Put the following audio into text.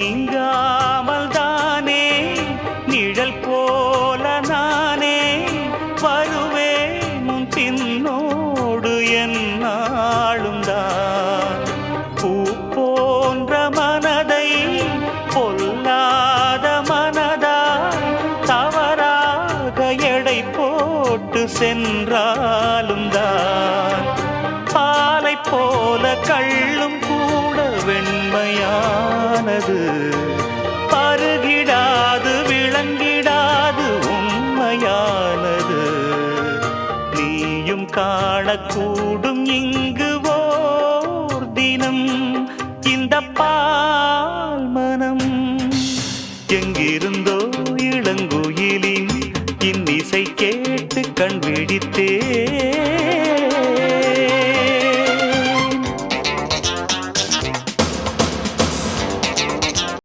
நீங்காமல் தானே நிழல் போல நானே வருவேன் உன் பின்னோடு என்னாலும் தான். பூ போன்ற மனதை பொல்லாத மனதாய் தவறாக எடை போட்டு சென்றாலும் தான். பாலை போல கள்ளும் கூட வெண்மையானது, பருகிடாது விளங்கிடாது உண்மையானது. நீயும் காணக்கூட